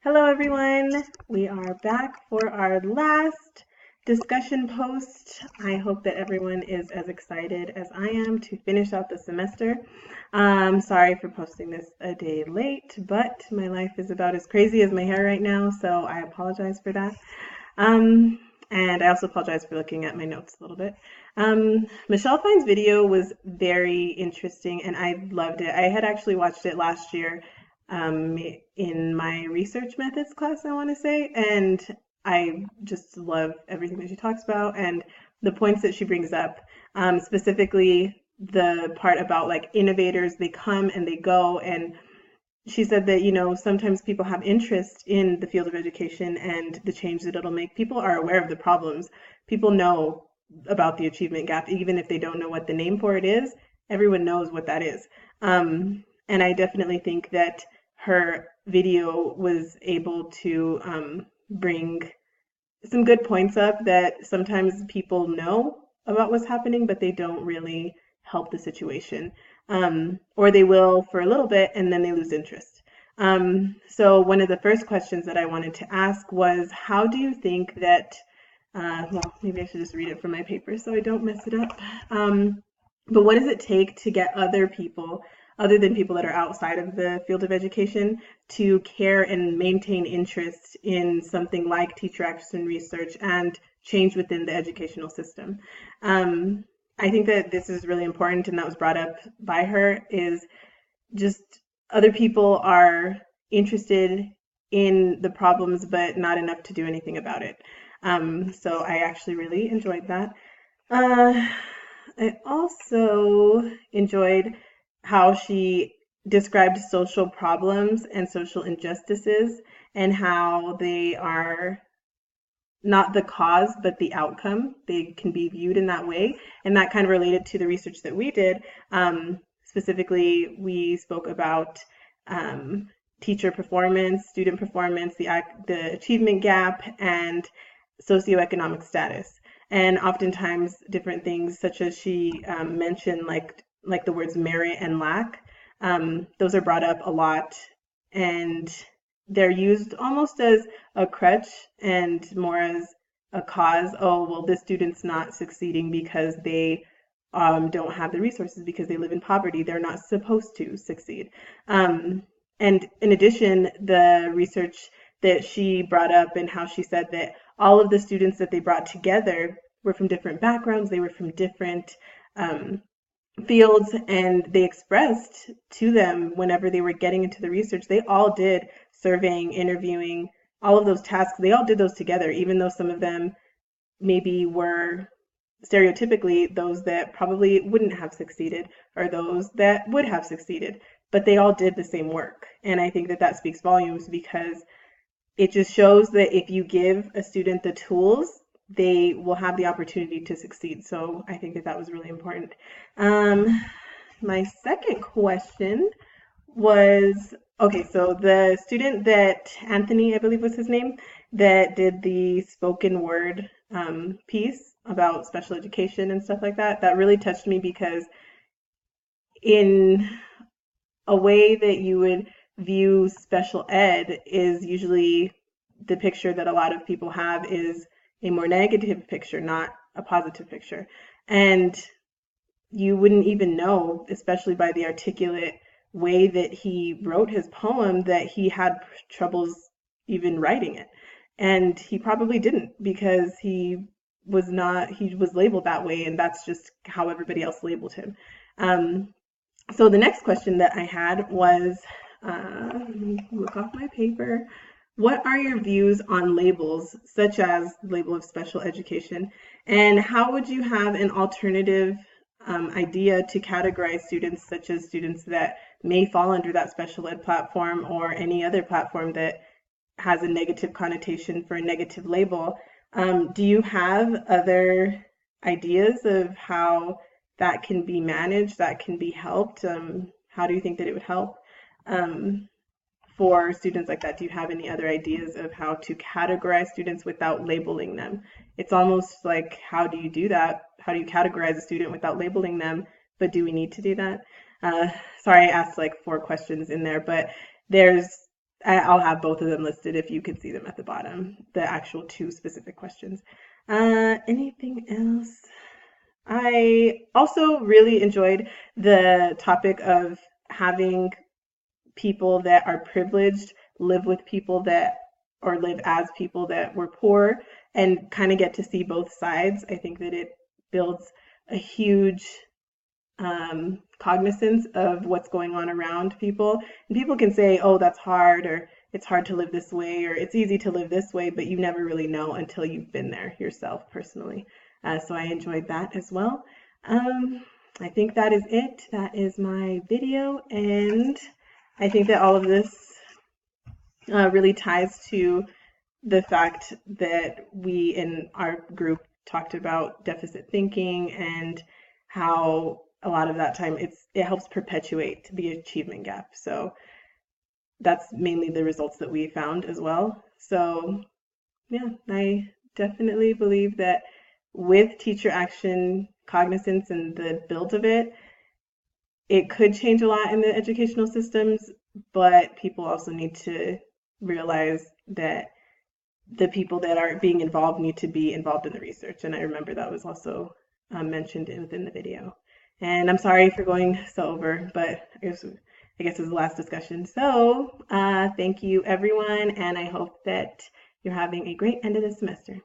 Hello everyone, we are back for our last discussion post. I hope that everyone is as excited as I am to finish out the semester. Sorry for posting this a day late, but my life is about as crazy as my hair right now, so I apologize for that. Um, and I also apologize for looking at my notes a little bit. Michelle Fine's video was very interesting and I loved it. I had actually watched it last year in my research methods class, I want to say, and I just love everything that she talks about and the points that she brings up, specifically the part about like innovators, they come and they go, and she said that, sometimes people have interest in the field of education and the change that it'll make. People are aware of the problems. People know about the achievement gap, even if they don't know what the name for it is. Everyone knows what that is. And I definitely think that her video was able to bring some good points up that sometimes people know about what's happening, but they don't really help the situation. Or they will for a little bit and then they lose interest. So one of the first questions that I wanted to ask was, how do you think that, well, maybe I should just read it from my paper so I don't mess it up. But what does it take to get other people, other than people that are outside of the field of education, to care and maintain interest in something like teacher action research and change within the educational system? I think that this is really important, and that was brought up by her, is just other people are interested in the problems, but not enough to do anything about it. So I actually really enjoyed that. I also enjoyed how she described social problems and social injustices and how they are not the cause, but the outcome. They can be viewed in that way. And that kind of related to the research that we did. Specifically, we spoke about teacher performance, student performance, the achievement gap, and socioeconomic status. And oftentimes different things, such as she mentioned, like the words merit and lack, those are brought up a lot. And they're used almost as a crutch and more as a cause. Oh, well, this student's not succeeding because they don't have the resources, because they live in poverty. They're not supposed to succeed. And in addition, the research that she brought up and how she said that all of the students that they brought together were from different backgrounds, they were from different fields, and they expressed to them whenever they were getting into the research, they all did surveying, interviewing, all of those tasks, they all did those together, even though some of them maybe were stereotypically those that probably wouldn't have succeeded or those that would have succeeded, but they all did the same work. And I think that that speaks volumes, because it just shows that if you give a student the tools, they will have the opportunity to succeed. So I think that that was really important. My second question was, okay, so the student that Anthony, I believe was his name, that did the spoken word piece about special education and stuff like that, that really touched me, because in a way that you would view special ed is usually the picture that a lot of people have is a more negative picture, not a positive picture. And you wouldn't even know, especially by the articulate way that he wrote his poem, that he had troubles even writing it. And he probably didn't, because he was labeled that way, and that's just how everybody else labeled him. So the next question that I had was, let me look off my paper. What are your views on labels, such as the label of special education, and how would you have an alternative idea to categorize students, such as students that may fall under that special ed platform or any other platform that has a negative connotation for a negative label? Do you have other ideas of how that can be managed, that can be helped? How do you think that it would help for students like that? Do you have any other ideas of how to categorize students without labeling them? It's almost like, how do you do that? How do you categorize a student without labeling them? But do we need to do that? Sorry, I asked like 4 questions in there, but there's I'll have both of them listed if you could see them at the bottom, the actual 2 specific questions. Anything else? I also really enjoyed the topic of having people that are privileged live with people that, or live as people that were poor, and kind of get to see both sides. I think that it builds a huge cognizance of what's going on around people. And people can say, oh, that's hard, or it's hard to live this way, or it's easy to live this way, but you never really know until you've been there yourself personally. So I enjoyed that as well. I think that is it. That is my video, and I think that all of this really ties to the fact that we in our group talked about deficit thinking and how a lot of that time it helps perpetuate the achievement gap. So that's mainly the results that we found as well. So yeah, I definitely believe that with teacher action cognizance and the build of it, it could change a lot in the educational systems, but people also need to realize that the people that are being involved need to be involved in the research. And I remember that was also mentioned within the video. And I'm sorry for going so over, but I guess it was the last discussion. So thank you, everyone, and I hope that you're having a great end of the semester.